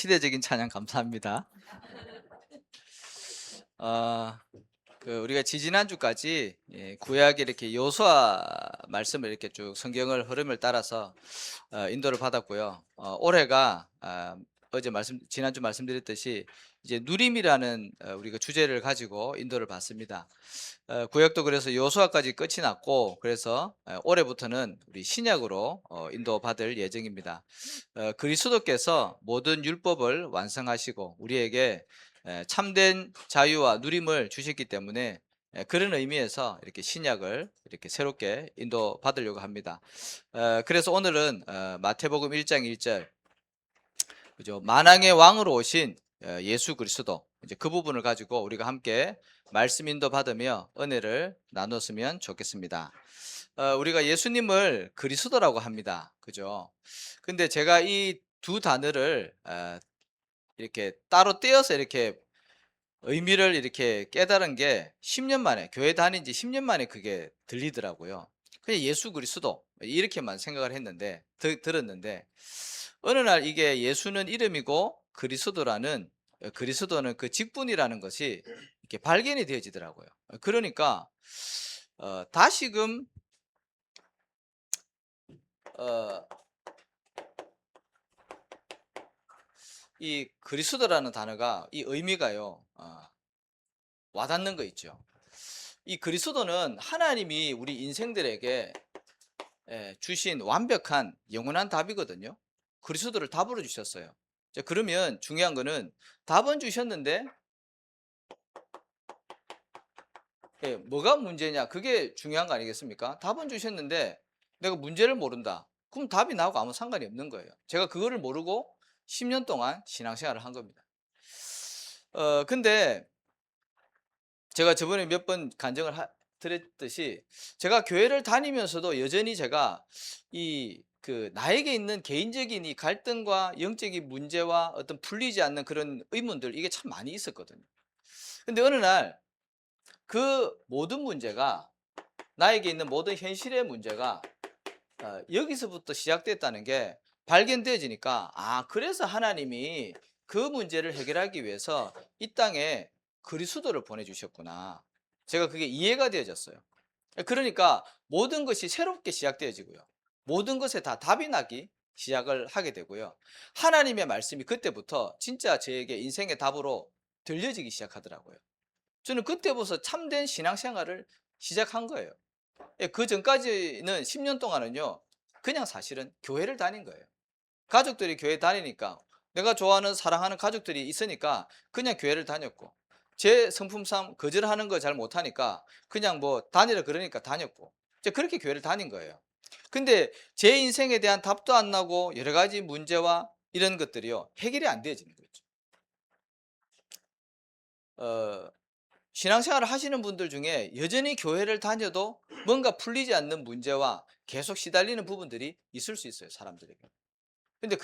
시대적인 찬양 감사합니다. 어, 우리가 지지난주까지 구약의 이렇게 여호수아 말씀을 이렇게 쭉 성경을 흐름을 따라서 인도를 받았고요. 올해가 어제 지난주 말씀드렸듯이 이제 누림이라는 우리가 주제를 가지고 인도를 받습니다. 구약도 그래서 여호수아까지 끝이 났고, 그래서 올해부터는 우리 신약으로 인도 받을 예정입니다. 그리스도께서 모든 율법을 완성하시고 우리에게 참된 자유와 누림을 주셨기 때문에 그런 의미에서 이렇게 신약을 이렇게 새롭게 인도 받으려고 합니다. 그래서 오늘은 마태복음 1장 1절, 그죠? 만왕의 왕으로 오신 예수 그리스도, 이제 그 부분을 가지고 우리가 함께 말씀 인도 받으며 은혜를 나눴으면 좋겠습니다. 우리가 예수님을 그리스도라고 합니다. 그죠? 근데 제가 이 두 단어를 이렇게 따로 떼어서 이렇게 의미를 이렇게 깨달은 게 10년 만에, 교회 다닌 지 10년 만에 그게 들리더라고요. 그냥 예수 그리스도 이렇게만 생각을 했는데, 들었는데, 어느 날 이게 예수는 이름이고 그리스도는 그 직분이라는 것이 이렇게 발견이 되어지더라고요. 그러니까 다시금 어, 이 그리스도라는 단어가, 이 의미가요, 와닿는 거 있죠. 이 그리스도는 하나님이 우리 인생들에게 주신 완벽한 영원한 답이거든요. 그리스도를 답으로 주셨어요. 자, 그러면 중요한 거는 답은 주셨는데 뭐가 문제냐, 그게 중요한 거 아니겠습니까? 답은 주셨는데 내가 문제를 모른다. 그럼 답이 나하고 아무 상관이 없는 거예요. 제가 그거를 모르고 10년 동안 신앙생활을 한 겁니다. 근데 제가 저번에 몇 번 간증을 드렸듯이, 제가 교회를 다니면서도 여전히 제가 나에게 있는 개인적인 이 갈등과 영적인 문제와 어떤 풀리지 않는 그런 의문들, 이게 참 많이 있었거든요. 근데 어느 날 그 모든 문제가, 나에게 있는 모든 현실의 문제가 여기서부터 시작됐다는 게 발견되어지니까, 그래서 하나님이 그 문제를 해결하기 위해서 이 땅에 그리스도를 보내주셨구나. 제가 그게 이해가 되어졌어요. 그러니까 모든 것이 새롭게 시작되어지고요. 모든 것에 다 답이 나기 시작을 하게 되고요. 하나님의 말씀이 그때부터 진짜 저에게 인생의 답으로 들려지기 시작하더라고요. 저는 그때부터 참된 신앙생활을 시작한 거예요. 그 전까지는 10년 동안은요, 그냥 사실은 교회를 다닌 거예요. 가족들이 교회 다니니까, 내가 좋아하는 사랑하는 가족들이 있으니까 그냥 교회를 다녔고, 제 성품상 거절하는 거 잘 못하니까 그냥 뭐 다니라 그러니까 다녔고, 이제 그렇게 교회를 다닌 거예요. 근데 제 인생에 대한 답도 안 나고 여러 가지 문제와 이런 것들이요, 해결이 안 되어지는 거죠. 어, 신앙생활을 하시는 분들 중에 여전히 교회를 다녀도 뭔가 풀리지 않는 문제와 계속 시달리는 부분들이 있을 수 있어요, 사람들에게. 근데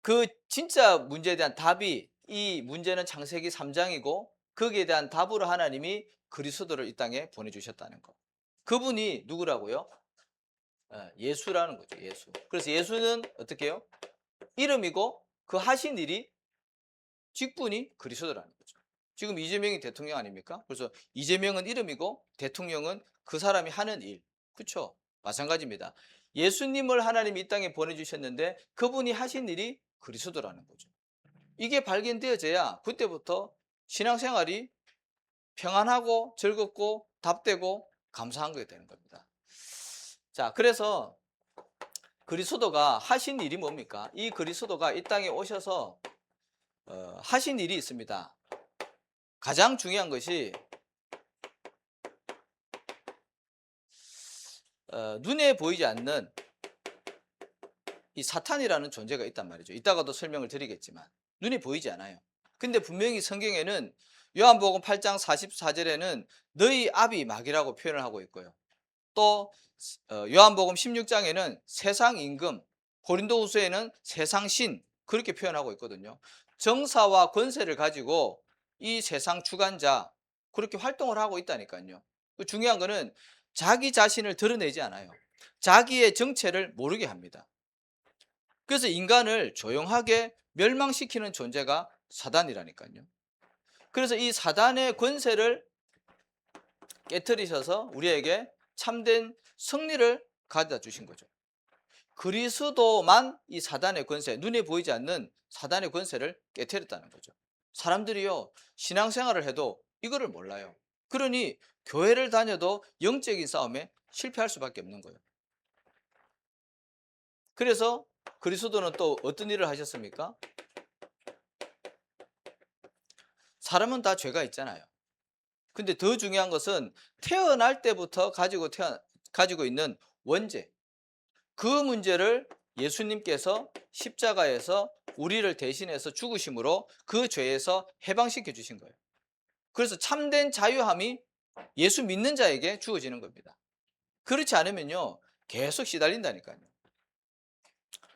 그 진짜 문제에 대한 답이, 이 문제는 창세기 3장이고 거기에 대한 답으로 하나님이 그리스도를 이 땅에 보내주셨다는 거. 그분이 누구라고요? 예수라는 거죠, 예수. 그래서 예수는 어떻게 해요? 이름이고 그 하신 일이, 직분이 그리스도라는 거죠. 지금 이재명이 대통령 아닙니까? 그래서 이재명은 이름이고 대통령은 그 사람이 하는 일. 그렇죠? 마찬가지입니다. 예수님을 하나님이 이 땅에 보내주셨는데 그분이 하신 일이 그리스도라는 거죠. 이게 발견되어져야 그때부터 신앙생활이 평안하고 즐겁고 답되고 감사한 게 되는 겁니다. 자, 그래서 그리스도가 하신 일이 뭡니까? 이 그리스도가 이 땅에 오셔서 하신 일이 있습니다. 가장 중요한 것이 눈에 보이지 않는 이 사탄이라는 존재가 있단 말이죠. 이따가도 설명을 드리겠지만 눈에 보이지 않아요. 근데 분명히 성경에는 요한복음 8장 44절에는 너희 압이 마귀라고 표현을 하고 있고요. 또 요한복음 16장에는 세상 임금, 고린도후서에는 세상 신, 그렇게 표현하고 있거든요. 정사와 권세를 가지고 이 세상 주관자, 그렇게 활동을 하고 있다니까요. 중요한 거는 자기 자신을 드러내지 않아요. 자기의 정체를 모르게 합니다. 그래서 인간을 조용하게 멸망시키는 존재가 사단이라니까요. 그래서 이 사단의 권세를 깨트리셔서 우리에게 참된 승리를 가져다 주신 거죠. 그리스도만 이 사단의 권세, 눈에 보이지 않는 사단의 권세를 깨트렸다는 거죠. 사람들이요, 신앙생활을 해도 이거를 몰라요. 그러니 교회를 다녀도 영적인 싸움에 실패할 수밖에 없는 거예요. 그래서 그리스도는 또 어떤 일을 하셨습니까? 사람은 다 죄가 있잖아요. 근데 더 중요한 것은 태어날 때부터 가지고 있는 원죄, 그 문제를 예수님께서 십자가에서 우리를 대신해서 죽으심으로 그 죄에서 해방시켜 주신 거예요. 그래서 참된 자유함이 예수 믿는 자에게 주어지는 겁니다. 그렇지 않으면요, 계속 시달린다니까요.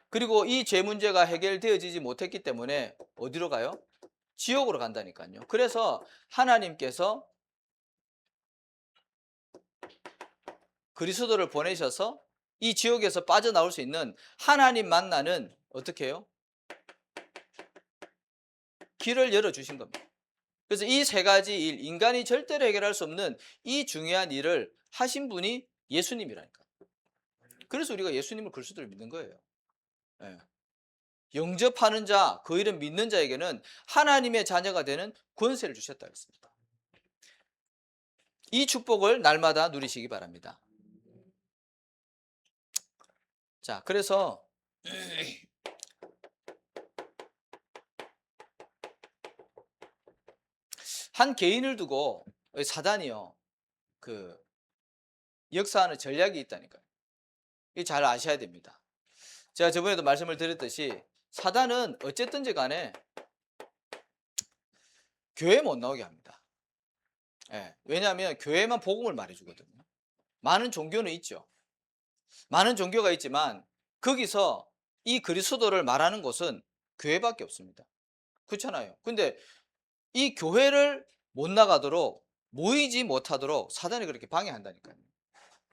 그리고 이 죄 문제가 해결되어지지 못했기 때문에 어디로 가요? 지옥으로 간다니까요. 그래서 하나님께서 그리스도를 보내셔서 이 지옥에서 빠져나올 수 있는 하나님 만나는 어떻게 해요? 길을 열어주신 겁니다. 그래서 이 세 가지 일, 인간이 절대로 해결할 수 없는 이 중요한 일을 하신 분이 예수님이라니까. 그래서 우리가 예수님을 그리스도를 믿는 거예요. 예. 영접하는 자, 그 이름 믿는 자에게는 하나님의 자녀가 되는 권세를 주셨다 했습니다. 이 축복을 날마다 누리시기 바랍니다. 자, 그래서 한 개인을 두고 사단이요, 그 역사하는 전략이 있다니까요. 이 잘 아셔야 됩니다. 제가 저번에도 말씀을 드렸듯이 사단은 어쨌든지 간에 교회 못 나오게 합니다. 예, 왜냐하면 교회만 복음을 말해주거든요. 많은 종교는 있죠. 많은 종교가 있지만 거기서 이 그리스도를 말하는 곳은 교회밖에 없습니다. 그렇잖아요. 근데 이 교회를 못 나가도록, 모이지 못하도록 사단이 그렇게 방해한다니까요.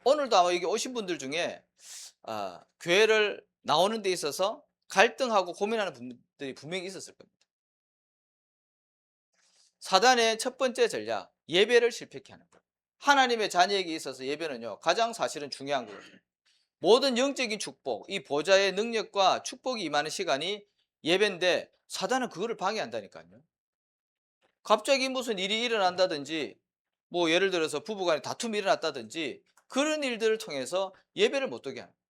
오늘도 아마 여기 오신 분들 중에 교회를 나오는 데 있어서 갈등하고 고민하는 분들이 분명히 있었을 겁니다. 사단의 첫 번째 전략, 예배를 실패케 하는 것. 하나님의 자녀에게 있어서 예배는요, 가장 사실은 중요한 거거든요. 모든 영적인 축복, 이 보좌의 능력과 축복이 임하는 시간이 예배인데 사단은 그거를 방해한다니까요. 갑자기 무슨 일이 일어난다든지, 뭐 예를 들어서 부부간에 다툼이 일어났다든지, 그런 일들을 통해서 예배를 못 오게 하는 거예요.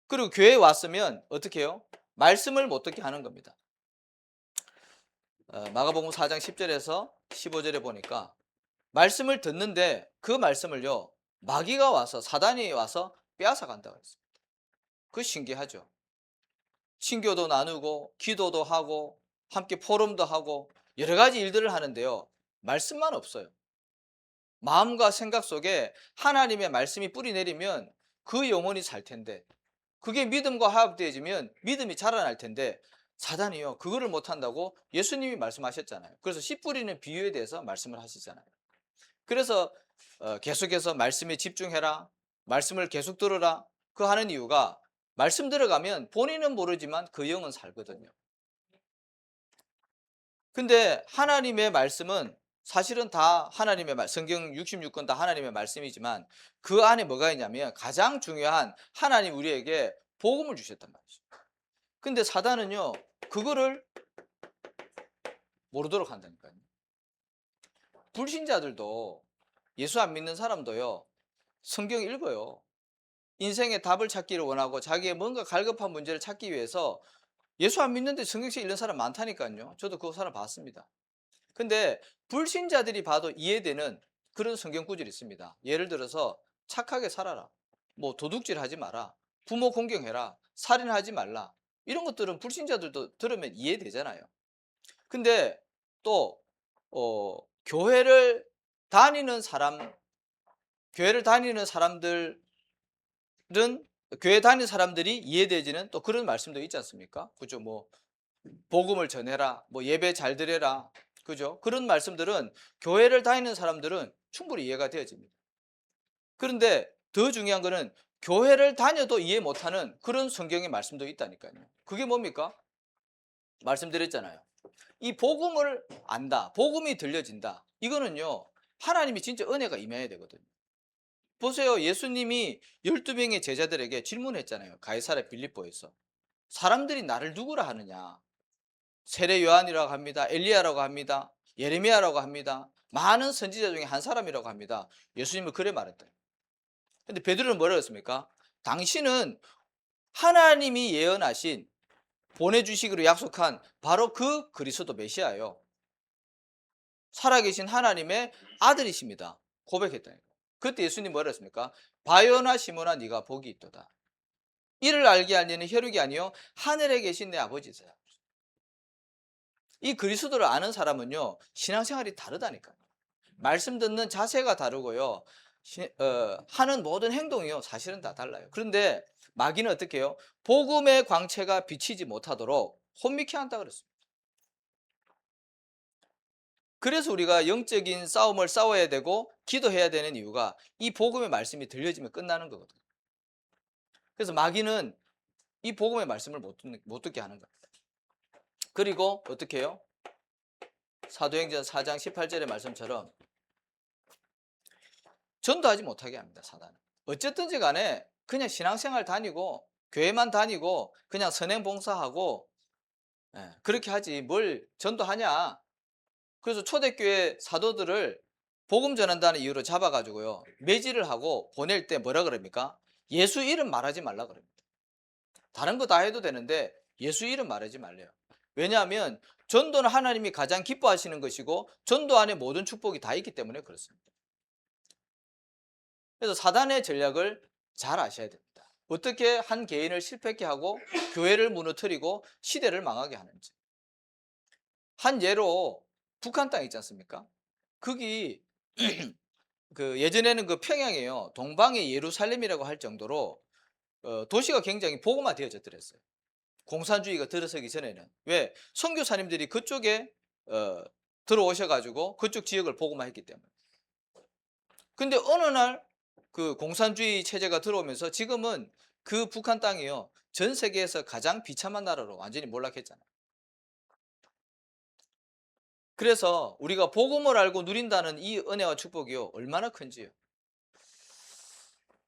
그리고 교회에 왔으면 어떻게 해요? 말씀을 못 듣게 하는 겁니다. 마가복음 4장 10절에서 15절에 보니까 말씀을 듣는데 그 말씀을요, 마귀가 와서, 사단이 와서 빼앗아 간다고 했습니다. 그거 신기하죠. 친교도 나누고 기도도 하고 함께 포럼도 하고 여러 가지 일들을 하는데요, 말씀만 없어요. 마음과 생각 속에 하나님의 말씀이 뿌리 내리면 그 영혼이 살 텐데, 그게 믿음과 화합되어지면 믿음이 자라날 텐데, 사단이요, 그거를 못한다고 예수님이 말씀하셨잖아요. 그래서 씨 뿌리는 비유에 대해서 말씀을 하시잖아요. 그래서 계속해서 말씀에 집중해라, 말씀을 계속 들어라, 그 하는 이유가 말씀 들어가면 본인은 모르지만 그 영은 살거든요. 근데 하나님의 말씀은 사실은 다 하나님의 성경 66권 다 하나님의 말씀이지만 그 안에 뭐가 있냐면 가장 중요한 하나님 우리에게 복음을 주셨단 말이죠. 근데 사단은요, 그거를 모르도록 한다니까요. 불신자들도, 예수 안 믿는 사람도요, 성경 읽어요. 인생의 답을 찾기를 원하고 자기의 뭔가 갈급한 문제를 찾기 위해서 예수 안 믿는데 성경책 읽는 사람 많다니까요. 저도 그 사람 봤습니다. 근데 불신자들이 봐도 이해되는 그런 성경 구절이 있습니다. 예를 들어서 착하게 살아라, 뭐 도둑질 하지 마라, 부모 공경해라, 살인하지 말라, 이런 것들은 불신자들도 들으면 이해되잖아요. 근데 또 교회를 다니는 사람들은, 교회 다니는 사람들이 이해되지는 또 그런 말씀도 있지 않습니까? 그죠? 뭐 복음을 전해라, 뭐 예배 잘 드려라, 그죠? 그런 말씀들은 교회를 다니는 사람들은 충분히 이해가 되어집니다. 그런데 더 중요한 거는 교회를 다녀도 이해 못하는 그런 성경의 말씀도 있다니까요. 그게 뭡니까? 말씀드렸잖아요. 이 복음을 안다. 복음이 들려진다. 이거는요. 하나님이 진짜 은혜가 임해야 되거든요. 보세요. 예수님이 12명의 제자들에게 질문했잖아요. 가이사랴 빌립보에서. 사람들이 나를 누구라 하느냐? 세례 요한이라고 합니다. 엘리야라고 합니다. 예레미야라고 합니다. 많은 선지자 중에 한 사람이라고 합니다. 예수님은 그래 말했다. 근데 베드로는 뭐라고 했습니까? 당신은 하나님이 예언하신 보내주시기로 약속한 바로 그 그리스도 메시아예요. 살아계신 하나님의 아들이십니다. 고백했다니까. 그때 예수님 뭐라 했습니까? 바요나 시몬아 네가 복이 있도다. 이를 알게 하려는 혈육이 아니요 하늘에 계신 내 아버지세요. 이 그리스도를 아는 사람은요 신앙생활이 다르다니까요. 말씀 듣는 자세가 다르고요. 하는 모든 행동이요 사실은 다 달라요. 그런데 마귀는 어떻게 해요? 복음의 광채가 비치지 못하도록 혼미케 한다 그랬습니다. 그래서 우리가 영적인 싸움을 싸워야 되고 기도해야 되는 이유가 이 복음의 말씀이 들려지면 끝나는 거거든요. 그래서 마귀는 이 복음의 말씀을 못 듣게 하는 겁니다. 그리고 어떻게 해요? 사도행전 4장 18절의 말씀처럼 전도하지 못하게 합니다. 사단은. 어쨌든지 간에 그냥 신앙생활 다니고 교회만 다니고 그냥 선행봉사하고 그렇게 하지 뭘 전도하냐. 그래서 초대교회 사도들을 복음 전한다는 이유로 잡아가지고요 매질을 하고 보낼 때 뭐라 그럽니까? 예수 이름 말하지 말라 그럽니다. 다른 거 다 해도 되는데 예수 이름 말하지 말래요. 왜냐하면 전도는 하나님이 가장 기뻐하시는 것이고 전도 안에 모든 축복이 다 있기 때문에 그렇습니다. 그래서 사단의 전략을 잘 아셔야 됩니다. 어떻게 한 개인을 실패케 하고 교회를 무너뜨리고 시대를 망하게 하는지. 한 예로 북한 땅 있지 않습니까? 거기 그 예전에는 그 평양이에요. 동방의 예루살렘이라고 할 정도로 도시가 굉장히 복음화되어졌더랬어요. 공산주의가 들어서기 전에는. 왜? 선교사님들이 그쪽에 들어오셔가지고 그쪽 지역을 복음화했기 때문에. 근데 어느 날 그 공산주의 체제가 들어오면서 지금은 그 북한 땅이요 전 세계에서 가장 비참한 나라로 완전히 몰락했잖아요. 그래서 우리가 복음을 알고 누린다는 이 은혜와 축복이요 얼마나 큰지요.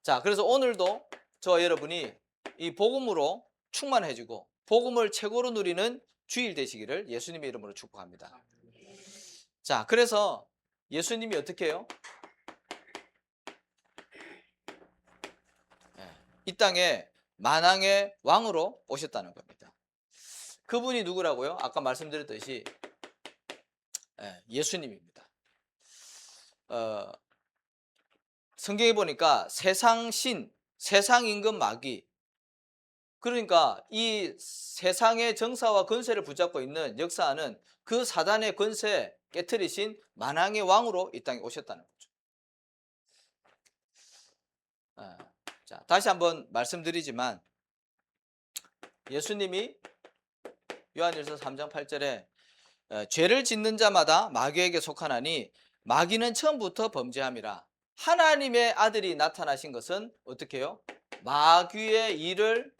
자, 그래서 오늘도 저와 여러분이 이 복음으로 충만해지고 복음을 최고로 누리는 주일 되시기를 예수님의 이름으로 축복합니다. 자, 그래서 예수님이 어떻게 해요? 이 땅에 만왕의 왕으로 오셨다는 겁니다. 그분이 누구라고요? 아까 말씀드렸듯이 예수님입니다. 성경에 보니까 세상신, 세상임금 마귀, 그러니까 이 세상의 정사와 권세를 붙잡고 있는 역사하는 그 사단의 권세 깨트리신 만왕의 왕으로 이 땅에 오셨다는 거죠. 자, 다시 한번 말씀드리지만 예수님이 요한일서 3장 8절에 죄를 짓는 자마다 마귀에게 속하나니 마귀는 처음부터 범죄함이라. 하나님의 아들이 나타나신 것은 어떻게 해요? 마귀의 일을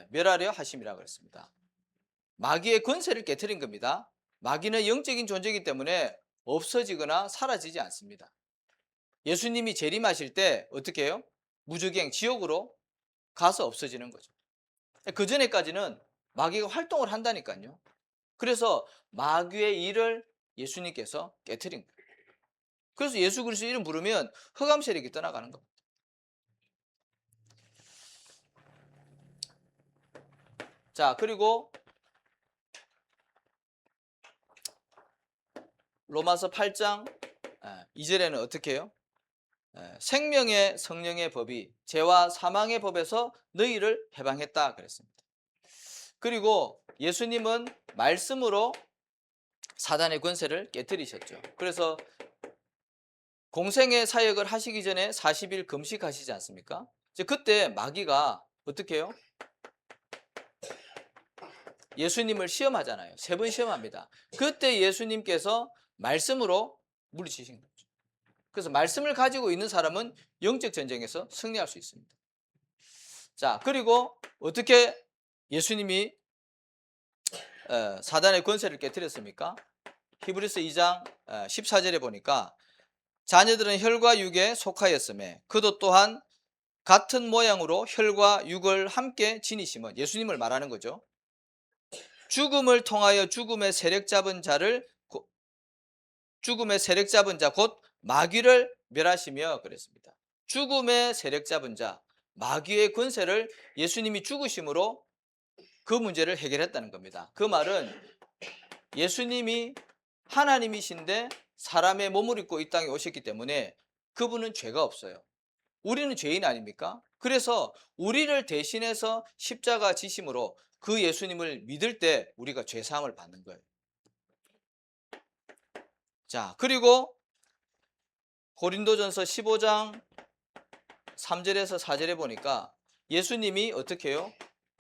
멸하려 하심이라 그랬습니다. 마귀의 권세를 깨트린 겁니다. 마귀는 영적인 존재이기 때문에 없어지거나 사라지지 않습니다. 예수님이 재림하실 때 어떻게 해요? 무저갱 지옥으로 가서 없어지는 거죠. 그 전에까지는 마귀가 활동을 한다니까요. 그래서 마귀의 일을 예수님께서 깨트린 거예요. 그래서 예수 그리스도 이름 부르면 흑암 세력이 떠나가는 겁니다. 자, 그리고 로마서 8장 2절에는 어떻게 해요? 생명의 성령의 법이 죄와 사망의 법에서 너희를 해방했다 그랬습니다. 그리고 예수님은 말씀으로 사단의 권세를 깨뜨리셨죠. 그래서 공생의 사역을 하시기 전에 40일 금식하시지 않습니까? 그때 마귀가 어떻게 해요? 예수님을 시험하잖아요. 3번 시험합니다. 그때 예수님께서 말씀으로 물리치신 거죠. 그래서 말씀을 가지고 있는 사람은 영적 전쟁에서 승리할 수 있습니다. 자, 그리고 어떻게 예수님이 사단의 권세를 깨뜨렸습니까? 히브리서 2장 14절에 보니까 자녀들은 혈과 육에 속하였음에 그도 또한 같은 모양으로 혈과 육을 함께 지니심은, 예수님을 말하는 거죠. 죽음을 통하여 죽음의 세력 잡은 자 곧 마귀를 멸하시며 그랬습니다. 죽음의 세력 잡은 자, 마귀의 권세를 예수님이 죽으심으로 그 문제를 해결했다는 겁니다. 그 말은 예수님이 하나님이신데 사람의 몸을 입고 이 땅에 오셨기 때문에 그분은 죄가 없어요. 우리는 죄인 아닙니까? 그래서 우리를 대신해서 십자가 지심으로 그 예수님을 믿을 때 우리가 죄사함을 받는 거예요. 자, 그리고 고린도전서 15장 3절에서 4절에 보니까 예수님이 어떻게 해요?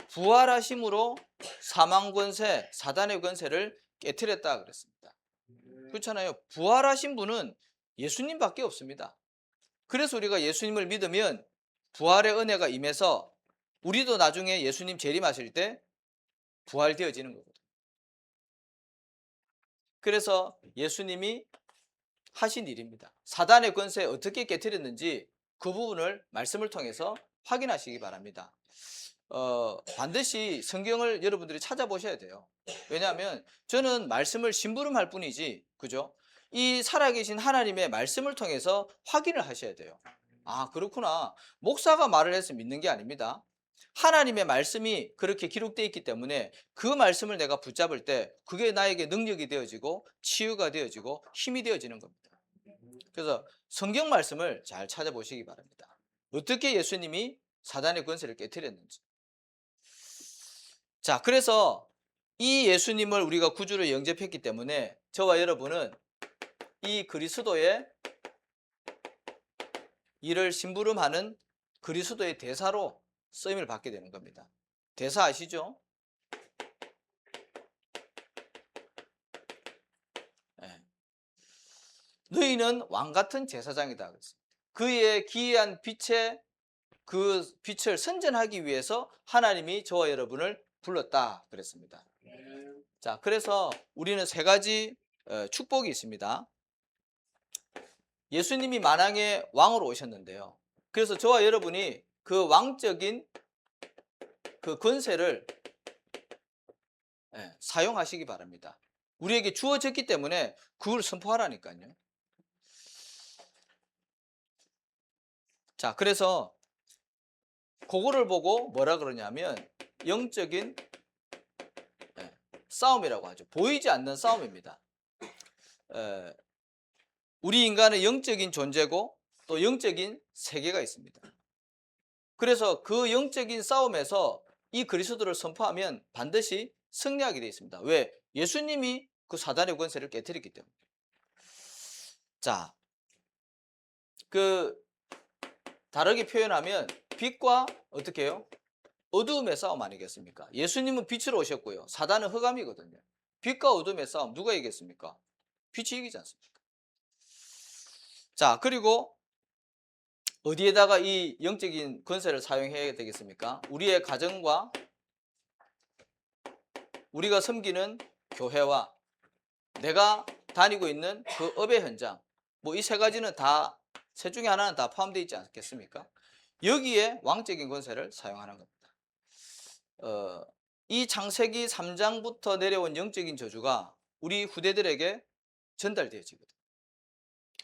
부활하심으로 사망 권세, 사단의 권세를 깨뜨렸다 그랬습니다. 그렇잖아요. 부활하신 분은 예수님밖에 없습니다. 그래서 우리가 예수님을 믿으면 부활의 은혜가 임해서 우리도 나중에 예수님 재림하실 때 부활되어지는 거거든요. 그래서 예수님이 하신 일입니다. 사단의 권세 어떻게 깨뜨렸는지 그 부분을 말씀을 통해서 확인하시기 바랍니다. 반드시 성경을 여러분들이 찾아보셔야 돼요. 왜냐하면 저는 말씀을 심부름할 뿐이지, 그죠? 이 살아계신 하나님의 말씀을 통해서 확인을 하셔야 돼요. 아, 그렇구나. 목사가 말을 해서 믿는 게 아닙니다. 하나님의 말씀이 그렇게 기록되어 있기 때문에 그 말씀을 내가 붙잡을 때 그게 나에게 능력이 되어지고 치유가 되어지고 힘이 되어지는 겁니다. 그래서 성경 말씀을 잘 찾아보시기 바랍니다. 어떻게 예수님이 사단의 권세를 깨뜨렸는지. 자, 그래서 이 예수님을 우리가 구주로 영접했기 때문에 저와 여러분은 이 그리스도의 일을 심부름하는 그리스도의 대사로 쓰임을 받게 되는 겁니다. 대사 아시죠? 네. 너희는 왕같은 제사장이다 그랬습니다. 그의 기이한 그 빛을 선전하기 위해서 하나님이 저와 여러분을 불렀다 그랬습니다. 자, 그래서 우리는 세 가지 축복이 있습니다. 예수님이 만왕의 왕으로 오셨는데요. 그래서 저와 여러분이 그 왕적인 그 권세를 사용하시기 바랍니다. 우리에게 주어졌기 때문에 그걸 선포하라니까요. 자, 그래서 그거를 보고 뭐라 그러냐면 영적인 싸움이라고 하죠. 보이지 않는 싸움입니다. 우리 인간은 영적인 존재고 또 영적인 세계가 있습니다. 그래서 그 영적인 싸움에서 이 그리스도를 선포하면 반드시 승리하게 되어 있습니다. 왜? 예수님이 그 사단의 권세를 깨뜨렸기 때문에. 자, 다르게 표현하면 빛과 어떻게 해요? 어두움의 싸움 아니겠습니까? 예수님은 빛으로 오셨고요. 사단은 흑암이거든요. 빛과 어둠의 싸움 누가 이겼습니까? 빛이 이기지 않습니까? 자, 그리고 어디에다가 이 영적인 권세를 사용해야 되겠습니까? 우리의 가정과 우리가 섬기는 교회와 내가 다니고 있는 그 업의 현장, 뭐 이 세 가지는 다, 셋 중에 하나는 다 포함되어 있지 않겠습니까? 여기에 왕적인 권세를 사용하는 겁니다. 이 창세기 3장부터 내려온 영적인 저주가 우리 후대들에게 전달되어지거든요.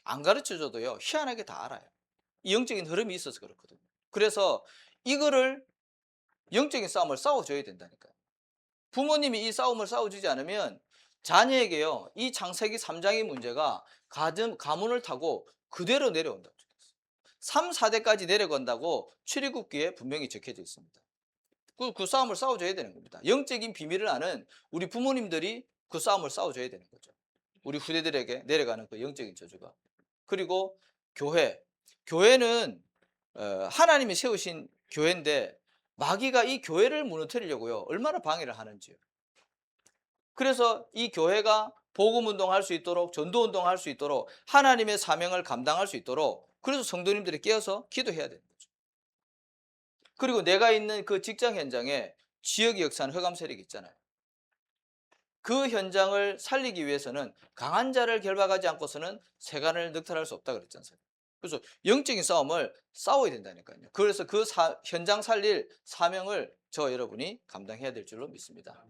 안 가르쳐줘도요, 희한하게 다 알아요. 이 영적인 흐름이 있어서 그렇거든요. 그래서 이거를 영적인 싸움을 싸워줘야 된다니까요. 부모님이 이 싸움을 싸워주지 않으면 자녀에게요, 이 창세기 3장의 문제가 가문을 타고 그대로 내려온다고 적혀있어요. 3, 4대까지 내려간다고 출애굽기에 분명히 적혀져 있습니다. 그 싸움을 싸워줘야 되는 겁니다. 영적인 비밀을 아는 우리 부모님들이 그 싸움을 싸워줘야 되는 거죠. 우리 후대들에게 내려가는 그 영적인 저주가. 그리고 교회는 하나님이 세우신 교회인데 마귀가 이 교회를 무너뜨리려고요, 얼마나 방해를 하는지요. 그래서 이 교회가 복음 운동할 수 있도록, 전도 운동할 수 있도록, 하나님의 사명을 감당할 수 있도록, 그래서 성도님들이 깨어서 기도해야 되는 거죠. 그리고 내가 있는 그 직장 현장에 지역이 역사하는 흑암 세력이 있잖아요. 그 현장을 살리기 위해서는 강한 자를 결박하지 않고서는 세간을 늑탈할 수 없다 그랬지 않습니까? 그래서 영적인 싸움을 싸워야 된다니까요. 그래서 그 현장 살릴 사명을 저 여러분이 감당해야 될 줄로 믿습니다.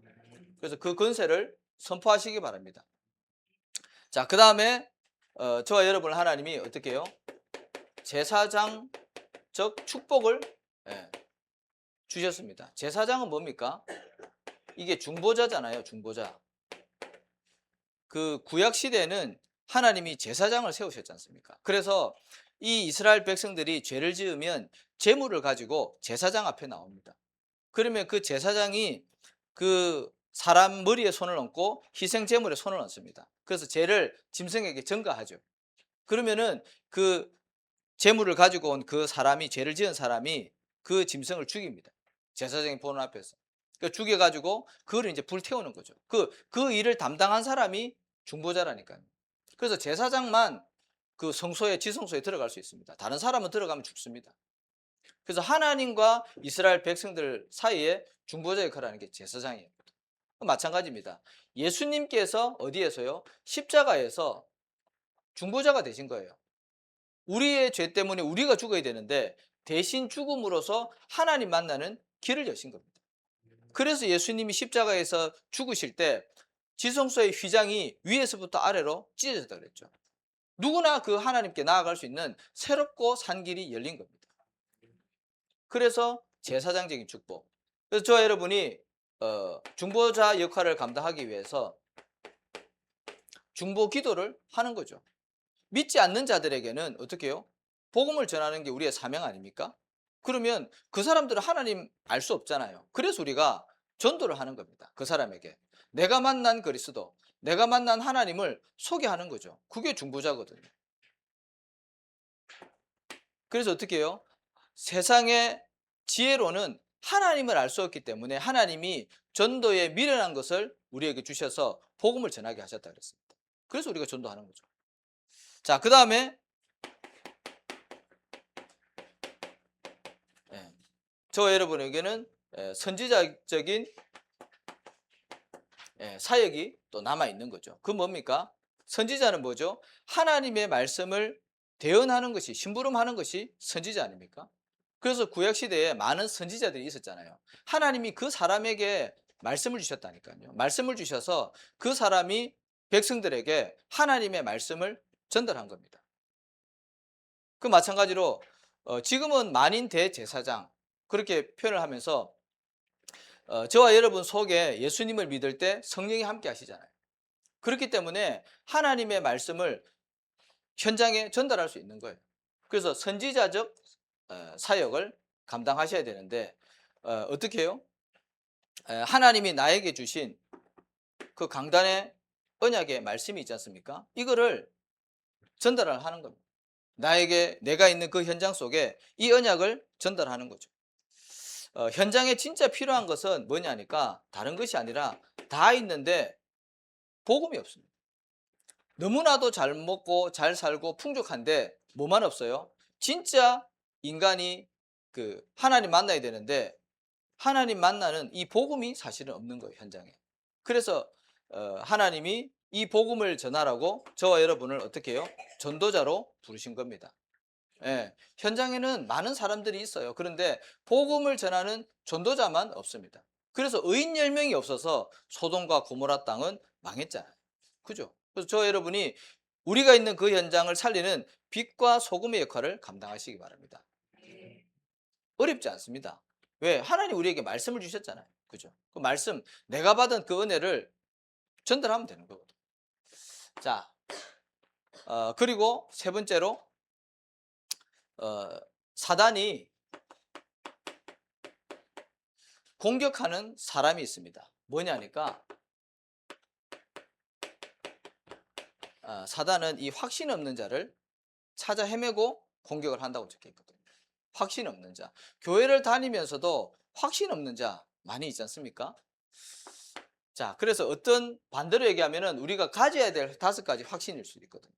그래서 그 권세를 선포하시기 바랍니다. 자, 그 다음에 저와 여러분 하나님이 어떻게 해요? 제사장적 축복을 예, 주셨습니다. 제사장은 뭡니까? 이게 중보자잖아요. 중보자. 그 구약 시대에는 하나님이 제사장을 세우셨지 않습니까? 그래서 이 이스라엘 백성들이 죄를 지으면 제물을 가지고 제사장 앞에 나옵니다. 그러면 그 제사장이 그 사람 머리에 손을 얹고 희생 제물에 손을 얹습니다. 그래서 죄를 짐승에게 전가하죠. 그러면은 그 제물을 가지고 온 그 사람이, 죄를 지은 사람이 그 짐승을 죽입니다. 제사장이 보는 앞에서. 그 죽여가지고 그걸 이제 불태우는 거죠. 그 일을 담당한 사람이 중보자라니까요. 그래서 제사장만 그 성소에, 지성소에 들어갈 수 있습니다. 다른 사람은 들어가면 죽습니다. 그래서 하나님과 이스라엘 백성들 사이에 중보자 역할을 하는 게 제사장이에요. 마찬가지입니다. 예수님께서 어디에서요? 십자가에서 중보자가 되신 거예요. 우리의 죄 때문에 우리가 죽어야 되는데 대신 죽음으로써 하나님 만나는 길을 여신 겁니다. 그래서 예수님이 십자가에서 죽으실 때 지성소의 휘장이 위에서부터 아래로 찢어졌다 그랬죠. 누구나 그 하나님께 나아갈 수 있는 새롭고 산 길이 열린 겁니다. 그래서 제사장적인 축복. 그래서 저와 여러분이 중보자 역할을 감당하기 위해서 중보 기도를 하는 거죠. 믿지 않는 자들에게는 어떻게 해요? 복음을 전하는 게 우리의 사명 아닙니까? 그러면 그 사람들은 하나님 알 수 없잖아요. 그래서 우리가 전도를 하는 겁니다. 그 사람에게. 내가 만난 그리스도, 내가 만난 하나님을 소개하는 거죠. 그게 중보자거든요. 그래서 어떻게 해요? 세상의 지혜로는 하나님을 알 수 없기 때문에 하나님이 전도에 미련한 것을 우리에게 주셔서 복음을 전하게 하셨다 그랬습니다. 그래서 우리가 전도하는 거죠. 자, 그 다음에 저와 여러분에게는 선지자적인 사역이 또 남아있는 거죠. 그 뭡니까? 선지자는 뭐죠? 하나님의 말씀을 대언하는 것이, 심부름하는 것이 선지자 아닙니까? 그래서 구약시대에 많은 선지자들이 있었잖아요. 하나님이 그 사람에게 말씀을 주셨다니까요. 말씀을 주셔서 그 사람이 백성들에게 하나님의 말씀을 전달한 겁니다. 그 마찬가지로 지금은 만인 대제사장 그렇게 표현을 하면서 저와 여러분 속에 예수님을 믿을 때 성령이 함께 하시잖아요. 그렇기 때문에 하나님의 말씀을 현장에 전달할 수 있는 거예요. 그래서 선지자적 사역을 감당하셔야 되는데 어떻게 해요? 하나님이 나에게 주신 그 강단의 언약의 말씀이 있지 않습니까? 이거를 전달을 하는 겁니다. 나에게 내가 있는 그 현장 속에 이 언약을 전달하는 거죠. 현장에 진짜 필요한 것은 뭐냐니까 다른 것이 아니라 다 있는데 복음이 없습니다. 너무나도 잘 먹고 잘 살고 풍족한데 뭐만 없어요? 진짜 인간이 그 하나님 만나야 되는데 하나님 만나는 이 복음이 사실은 없는 거예요, 현장에. 그래서 하나님이 이 복음을 전하라고 저와 여러분을 어떻게 해요? 전도자로 부르신 겁니다. 예, 현장에는 많은 사람들이 있어요. 그런데 복음을 전하는 전도자만 없습니다. 그래서 의인 10명이 없어서 소돔과 고모라 땅은 망했잖아요. 그죠? 그래서 저 여러분이 우리가 있는 그 현장을 살리는 빛과 소금의 역할을 감당하시기 바랍니다. 어렵지 않습니다. 왜? 하나님 우리에게 말씀을 주셨잖아요. 그죠? 그 말씀, 내가 받은 그 은혜를 전달하면 되는 거거든요. 자, 그리고 세 번째로 사단이 공격하는 사람이 있습니다. 뭐냐니까 사단은 이 확신 없는 자를 찾아 헤매고 공격을 한다고 적혀있거든요. 확신 없는 자. 교회를 다니면서도 확신 없는 자 많이 있지 않습니까? 자, 그래서 어떤 반대로 얘기하면은 우리가 가져야 될 5가지 확신일 수도 있거든요.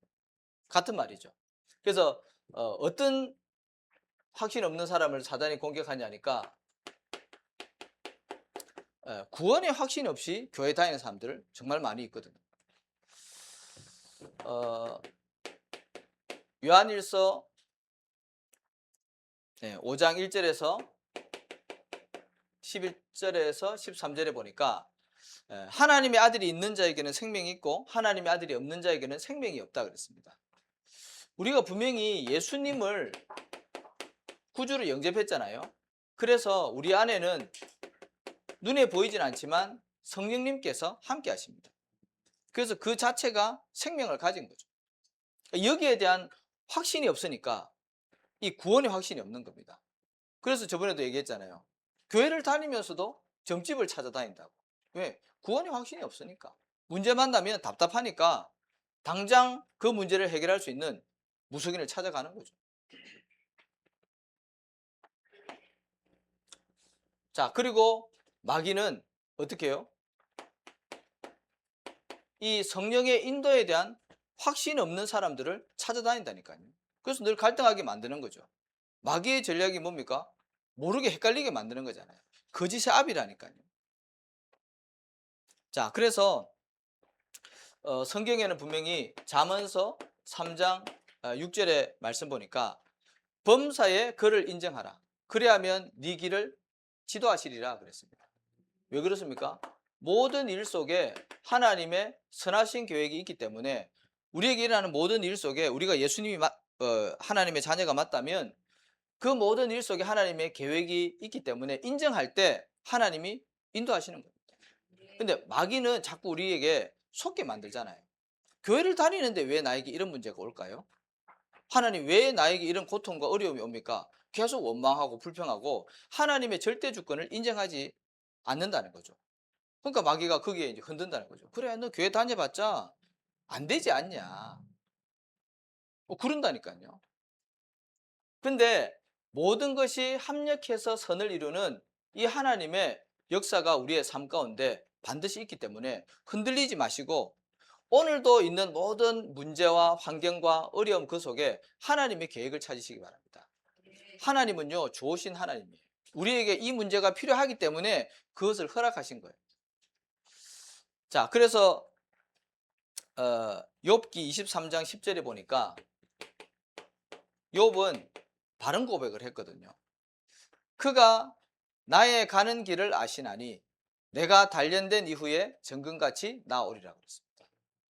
같은 말이죠. 그래서 어떤 확신 없는 사람을 사단이 공격하냐니까 구원의 확신이 없이 교회 다니는 사람들 정말 많이 있거든요. 요한일서 5장 1절에서 11절에서 13절에 보니까 하나님의 아들이 있는 자에게는 생명이 있고 하나님의 아들이 없는 자에게는 생명이 없다 그랬습니다. 우리가 분명히 예수님을 구주로 영접했잖아요. 그래서 우리 안에는 눈에 보이진 않지만 성령님께서 함께 하십니다. 그래서 그 자체가 생명을 가진 거죠. 여기에 대한 확신이 없으니까 이 구원의 확신이 없는 겁니다. 그래서 저번에도 얘기했잖아요. 교회를 다니면서도 점집을 찾아다닌다고. 왜? 구원의 확신이 없으니까. 문제 만나면 답답하니까 당장 그 문제를 해결할 수 있는 무속인을 찾아가는 거죠. 자, 그리고 마귀는 어떻게 해요? 이 성령의 인도에 대한 확신이 없는 사람들을 찾아다닌다니까요. 그래서 늘 갈등하게 만드는 거죠. 마귀의 전략이 뭡니까? 모르게 헷갈리게 만드는 거잖아요. 거짓의 압이라니까요. 자, 그래서 성경에는 분명히 잠언서 3장 6절의 말씀 보니까 범사에 그를 인정하라. 그래야면 네 길을 지도하시리라 그랬습니다. 왜 그렇습니까? 모든 일 속에 하나님의 선하신 계획이 있기 때문에 우리에게 일어나는 모든 일 속에 우리가 예수님이 하나님의 자녀가 맞다면 그 모든 일 속에 하나님의 계획이 있기 때문에 인정할 때 하나님이 인도하시는 겁니다. 근데 마귀는 자꾸 우리에게 속게 만들잖아요. 교회를 다니는데 왜 나에게 이런 문제가 올까요? 하나님 왜 나에게 이런 고통과 어려움이 옵니까? 계속 원망하고 불평하고 하나님의 절대 주권을 인정하지 않는다는 거죠. 그러니까 마귀가 거기에 이제 흔든다는 거죠. 그래, 너 교회 다녀봤자 안 되지 않냐. 그런다니까요. 근데 모든 것이 합력해서 선을 이루는 이 하나님의 역사가 우리의 삶 가운데 반드시 있기 때문에 흔들리지 마시고 오늘도 있는 모든 문제와 환경과 어려움 그 속에 하나님의 계획을 찾으시기 바랍니다. 하나님은요, 좋으신 하나님이에요. 우리에게 이 문제가 필요하기 때문에 그것을 허락하신 거예요. 자, 그래서 욥기 23장 10절에 보니까 욥은 바른 고백을 했거든요. 그가 나의 가는 길을 아시나니 내가 단련된 이후에 정금같이 나오리라 그랬습니다.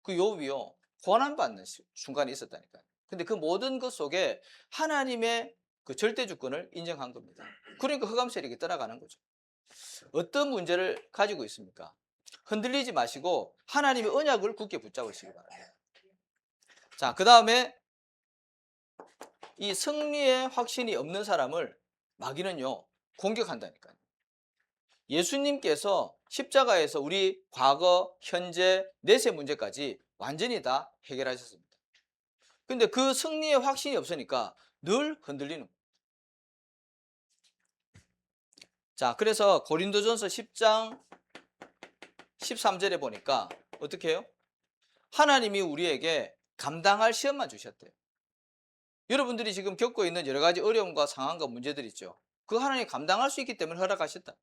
그 욥이요, 고난받는 순간이 있었다니까요. 근데 그 모든 것 속에 하나님의 그 절대 주권을 인정한 겁니다. 그러니까 흑암세력이 떠나가는 거죠. 어떤 문제를 가지고 있습니까? 흔들리지 마시고 하나님의 언약을 굳게 붙잡으시기 바랍니다. 자, 그 다음에 이 승리의 확신이 없는 사람을 마귀는요, 공격한다니까요. 예수님께서 십자가에서 우리 과거, 현재, 내세 문제까지 완전히 다 해결하셨습니다. 근데 그 승리의 확신이 없으니까 늘 흔들리는 거예요. 자, 그래서 고린도전서 10장 13절에 보니까 어떻게 해요? 하나님이 우리에게 감당할 시험만 주셨대요. 여러분들이 지금 겪고 있는 여러 가지 어려움과 상황과 문제들 있죠. 그 하나님이 감당할 수 있기 때문에 허락하셨다.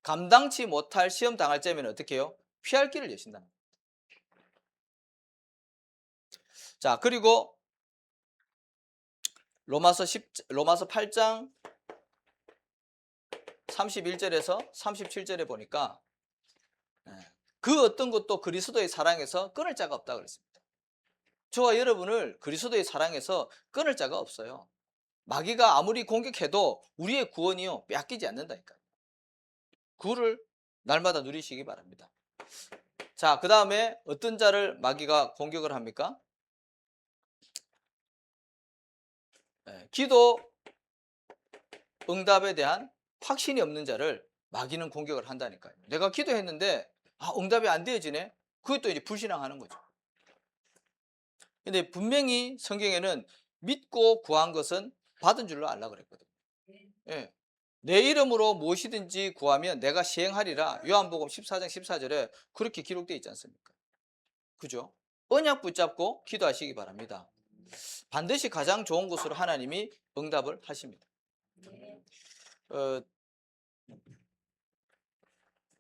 감당치 못할 시험 당할 때면 어떻게 해요? 피할 길을 여신다는 거예요. 자, 그리고 로마서 8장 31절에서 37절에 보니까 그 어떤 것도 그리스도의 사랑에서 끊을 자가 없다고 그랬습니다. 저와 여러분을 그리스도의 사랑에서 끊을 자가 없어요. 마귀가 아무리 공격해도 우리의 구원이요, 뺏기지 않는다니까요. 그거를 날마다 누리시기 바랍니다. 자, 그 다음에 어떤 자를 마귀가 공격을 합니까? 기도 응답에 대한 확신이 없는 자를 마귀는 공격을 한다니까요. 내가 기도했는데 응답이 안 되어지네? 그것도 이제 불신앙하는 거죠. 근데 분명히 성경에는 믿고 구한 것은 받은 줄로 알라 그랬거든요. 예. 내 이름으로 무엇이든지 구하면 내가 시행하리라. 요한복음 14장 14절에 그렇게 기록되어 있지 않습니까? 그죠? 언약 붙잡고 기도하시기 바랍니다. 반드시 가장 좋은 곳으로 하나님이 응답을 하십니다. 어,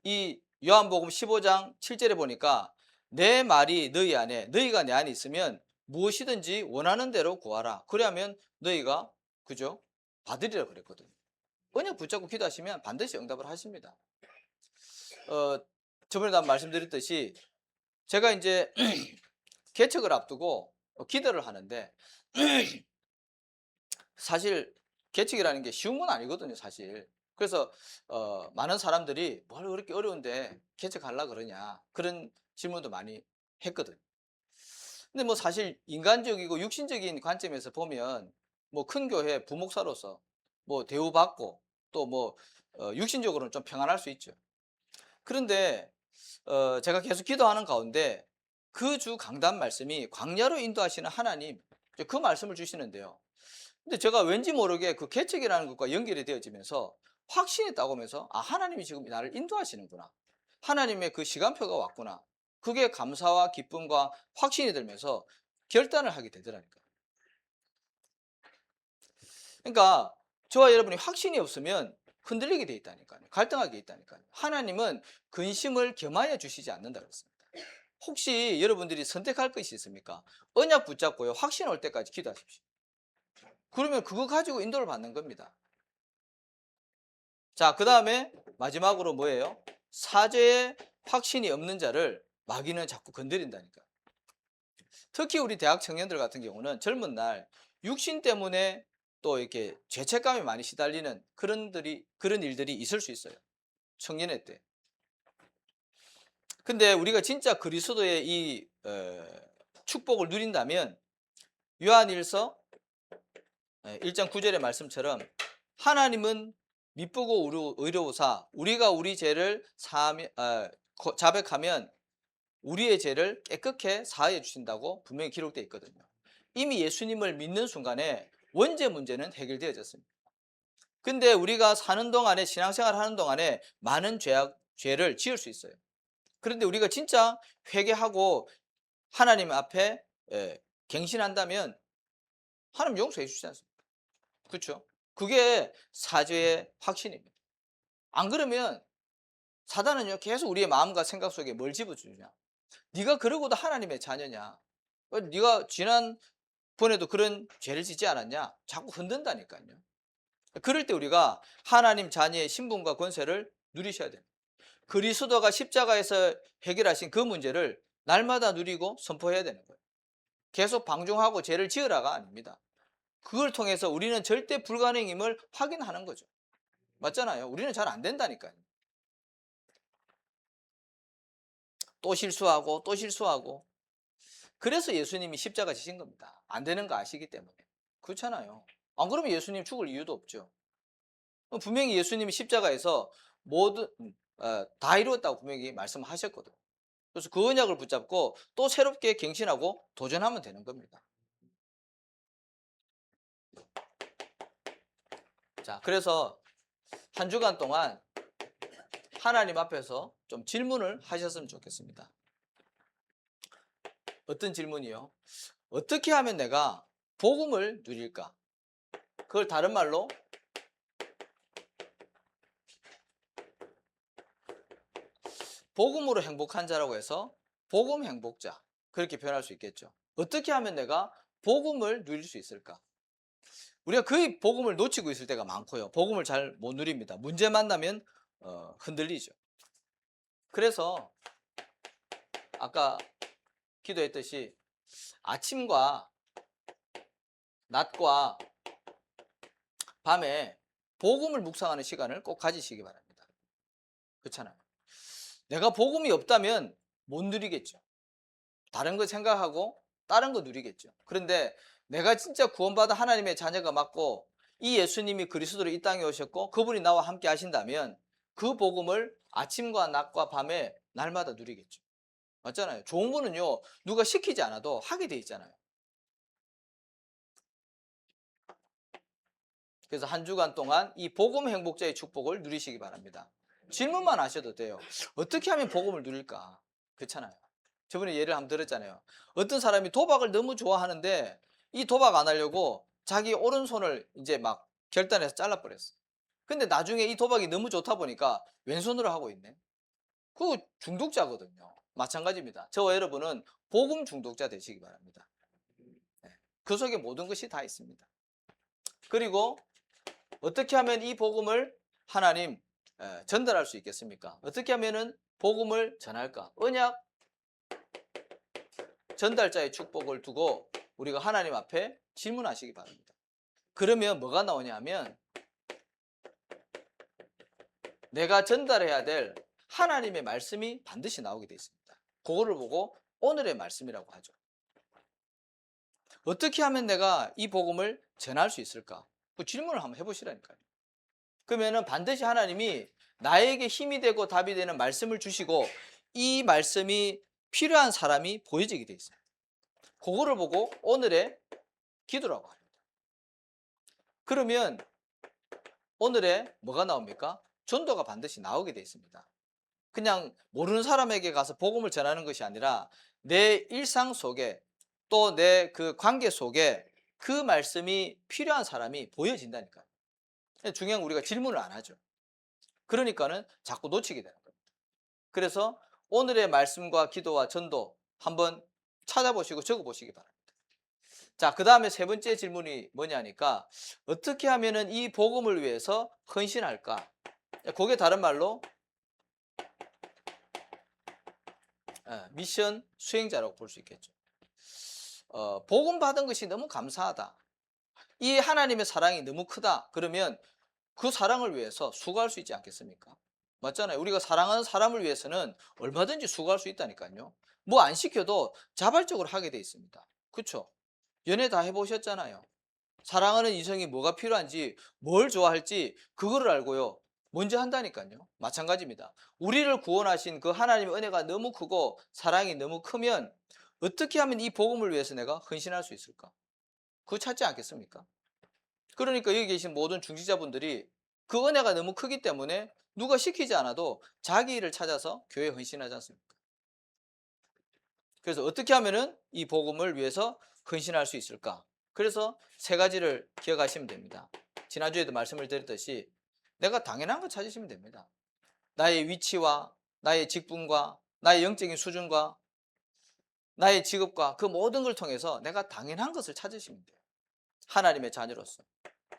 이 요한복음 15장 7절에 보니까 내 말이 너희 안에, 너희가 내 안에 있으면 무엇이든지 원하는 대로 구하라. 그러면 너희가, 그죠? 받으리라 그랬거든요. 언약 붙잡고 기도하시면 반드시 응답을 하십니다. 저번에도 한번 말씀드렸듯이 제가 이제 개척을 앞두고 기도를 하는데 사실 개척이라는 게 쉬운 건 아니거든요, 사실. 그래서 많은 사람들이 뭘 그렇게 어려운데 개척하려고 그러냐 그런 질문도 많이 했거든요. 근데 뭐 사실 인간적이고 육신적인 관점에서 보면 뭐 큰 교회 부목사로서 뭐 대우받고 또 뭐 육신적으로는 좀 평안할 수 있죠. 그런데 제가 계속 기도하는 가운데 그 주 강단 말씀이 광야로 인도하시는 하나님, 그 말씀을 주시는데요. 근데 제가 왠지 모르게 그 개척이라는 것과 연결이 되어지면서 확신이 딱 오면서 아, 하나님이 지금 나를 인도하시는구나. 하나님의 그 시간표가 왔구나. 그게 감사와 기쁨과 확신이 들면서 결단을 하게 되더라니까요. 그러니까 저와 여러분이 확신이 없으면 흔들리게 돼 있다니까요. 갈등하게 돼 있다니까요. 하나님은 근심을 겸하여 주시지 않는다 그랬습니다. 혹시 여러분들이 선택할 것이 있습니까? 언약 붙잡고요. 확신 올 때까지 기도하십시오. 그러면 그거 가지고 인도를 받는 겁니다. 자, 그 다음에 마지막으로 뭐예요? 사죄의 확신이 없는 자를 마귀는 자꾸 건드린다니까. 특히 우리 대학 청년들 같은 경우는 젊은 날 육신 때문에 또 이렇게 죄책감이 많이 시달리는 그런 일들이 있을 수 있어요. 청년회 때. 근데 우리가 진짜 그리스도의 이 축복을 누린다면 요한일서 1장 9절의 말씀처럼 하나님은 미쁘고 의로우사 우리가 우리 죄를 자백하면 우리의 죄를 깨끗게 사하여 주신다고 분명히 기록되어 있거든요. 이미 예수님을 믿는 순간에 원죄 문제는 해결되어졌습니다. 근데 우리가 사는 동안에 신앙생활 하는 동안에 많은 죄를 지을 수 있어요. 그런데 우리가 진짜 회개하고 하나님 앞에 갱신한다면 하나님 용서해 주시지 않습니까? 그렇죠? 그게 사죄의 확신입니다. 안 그러면 사단은요 계속 우리의 마음과 생각 속에 뭘 집어주냐? 네가 그러고도 하나님의 자녀냐? 네가 지난번에도 그런 죄를 짓지 않았냐? 자꾸 흔든다니까요. 그럴 때 우리가 하나님 자녀의 신분과 권세를 누리셔야 됩니다. 그리스도가 십자가에서 해결하신 그 문제를 날마다 누리고 선포해야 되는 거예요. 계속 방종하고 죄를 지으라가 아닙니다. 그걸 통해서 우리는 절대 불가능임을 확인하는 거죠. 맞잖아요. 우리는 잘 안 된다니까요. 또 실수하고 또 실수하고. 그래서 예수님이 십자가 지신 겁니다. 안 되는 거 아시기 때문에. 그렇잖아요. 안 그러면 예수님 죽을 이유도 없죠. 분명히 예수님이 십자가에서 모든 다 이루었다고 분명히 말씀하셨거든요. 그래서 그 언약을 붙잡고 또 새롭게 갱신하고 도전하면 되는 겁니다. 자, 그래서 한 주간 동안 하나님 앞에서 좀 질문을 하셨으면 좋겠습니다. 어떤 질문이요? 어떻게 하면 내가 복음을 누릴까? 그걸 다른 말로 복음으로 행복한 자라고 해서 복음 행복자, 그렇게 표현할 수 있겠죠. 어떻게 하면 내가 복음을 누릴 수 있을까? 우리가 거의 복음을 놓치고 있을 때가 많고요. 복음을 잘 못 누립니다. 문제 만나면 흔들리죠. 그래서 아까 기도했듯이 아침과 낮과 밤에 복음을 묵상하는 시간을 꼭 가지시기 바랍니다. 그렇잖아요. 내가 복음이 없다면 못 누리겠죠. 다른 거 생각하고 다른 거 누리겠죠. 그런데 내가 진짜 구원받아 하나님의 자녀가 맞고 이 예수님이 그리스도로 이 땅에 오셨고 그분이 나와 함께 하신다면 그 복음을 아침과 낮과 밤에 날마다 누리겠죠. 맞잖아요. 좋은 거는요 누가 시키지 않아도 하게 돼 있잖아요. 그래서 한 주간 동안 이 복음 행복자의 축복을 누리시기 바랍니다. 질문만 하셔도 돼요. 어떻게 하면 복음을 누릴까? 그렇잖아요. 저번에 예를 한번 들었잖아요. 어떤 사람이 도박을 너무 좋아하는데 이 도박 안 하려고 자기 오른손을 이제 막 결단해서 잘라버렸어. 근데 나중에 이 도박이 너무 좋다 보니까 왼손으로 하고 있네. 그거 중독자거든요. 마찬가지입니다. 저와 여러분은 복음 중독자 되시기 바랍니다. 그 속에 모든 것이 다 있습니다. 그리고 어떻게 하면 이 복음을 하나님 전달할 수 있겠습니까? 어떻게 하면은 복음을 전할까? 언약 전달자의 축복을 두고 우리가 하나님 앞에 질문하시기 바랍니다. 그러면 뭐가 나오냐면 내가 전달해야 될 하나님의 말씀이 반드시 나오게 되어 있습니다. 그거를 보고 오늘의 말씀이라고 하죠. 어떻게 하면 내가 이 복음을 전할 수 있을까? 그 질문을 한번 해보시라니까요. 그러면은 반드시 하나님이 나에게 힘이 되고 답이 되는 말씀을 주시고 이 말씀이 필요한 사람이 보여지게 되어 있어요. 그거를 보고 오늘의 기도라고 합니다. 그러면 오늘의 뭐가 나옵니까? 전도가 반드시 나오게 되어 있습니다. 그냥 모르는 사람에게 가서 복음을 전하는 것이 아니라 내 일상 속에 또 내 그 관계 속에 그 말씀이 필요한 사람이 보여진다니까요. 중요한 건 우리가 질문을 안 하죠. 그러니까는 자꾸 놓치게 되는 겁니다. 그래서 오늘의 말씀과 기도와 전도 한번 찾아보시고 적어보시기 바랍니다. 자, 그 다음에 세 번째 질문이 뭐냐니까 어떻게 하면은 이 복음을 위해서 헌신할까? 그게 다른 말로 미션 수행자라고 볼 수 있겠죠. 복음 받은 것이 너무 감사하다. 이 하나님의 사랑이 너무 크다. 그러면 그 사랑을 위해서 수고할 수 있지 않겠습니까? 맞잖아요. 우리가 사랑하는 사람을 위해서는 얼마든지 수고할 수 있다니까요. 뭐 안 시켜도 자발적으로 하게 돼 있습니다. 그렇죠? 연애 다 해보셨잖아요. 사랑하는 이성이 뭐가 필요한지 뭘 좋아할지 그거를 알고요. 먼저 한다니까요. 마찬가지입니다. 우리를 구원하신 그 하나님의 은혜가 너무 크고 사랑이 너무 크면 어떻게 하면 이 복음을 위해서 내가 헌신할 수 있을까? 그거 찾지 않겠습니까? 그러니까 여기 계신 모든 중직자분들이 그 은혜가 너무 크기 때문에 누가 시키지 않아도 자기 일을 찾아서 교회에 헌신하지 않습니까? 그래서 어떻게 하면은 이 복음을 위해서 헌신할 수 있을까? 그래서 세 가지를 기억하시면 됩니다. 지난주에도 말씀을 드렸듯이 내가 당연한 거 찾으시면 됩니다. 나의 위치와 나의 직분과 나의 영적인 수준과 나의 직업과 그 모든 걸 통해서 내가 당연한 것을 찾으시면 돼요. 하나님의 자녀로서.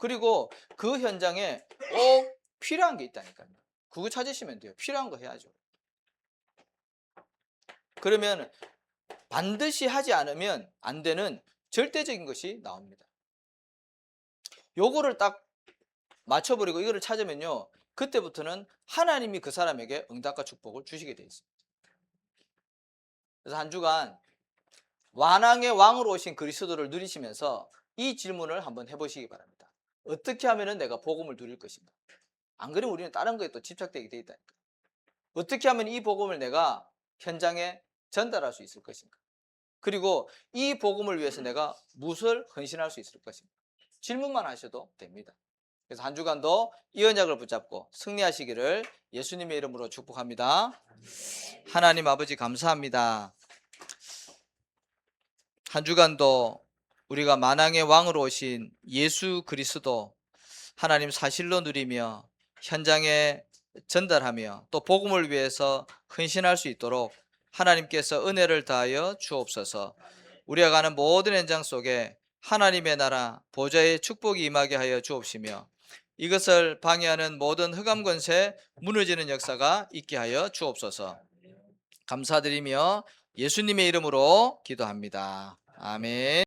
그리고 그 현장에 꼭 필요한 게 있다니까요. 그거 찾으시면 돼요. 필요한 거 해야죠. 그러면 반드시 하지 않으면 안 되는 절대적인 것이 나옵니다. 요거를 딱 맞춰버리고 이거를 찾으면요. 그때부터는 하나님이 그 사람에게 응답과 축복을 주시게 되어 있습니다. 그래서 한 주간 완왕의 왕으로 오신 그리스도를 누리시면서 이 질문을 한번 해보시기 바랍니다. 어떻게 하면 내가 복음을 누릴 것인가? 안 그러면 우리는 다른 거에 또 집착되게 돼 있다니까. 어떻게 하면 이 복음을 내가 현장에 전달할 수 있을 것인가? 그리고 이 복음을 위해서 내가 무엇을 헌신할 수 있을 것인가? 질문만 하셔도 됩니다. 그래서 한 주간도 이 언약을 붙잡고 승리하시기를 예수님의 이름으로 축복합니다. 하나님 아버지 감사합니다. 한 주간도 우리가 만왕의 왕으로 오신 예수 그리스도 하나님 사실로 누리며 현장에 전달하며 또 복음을 위해서 헌신할 수 있도록 하나님께서 은혜를 다하여 주옵소서. 우리가 가는 모든 현장 속에 하나님의 나라 보좌의 축복이 임하게 하여 주옵시며 이것을 방해하는 모든 흑암 권세 무너지는 역사가 있게 하여 주옵소서. 감사드리며 예수님의 이름으로 기도합니다. 아멘.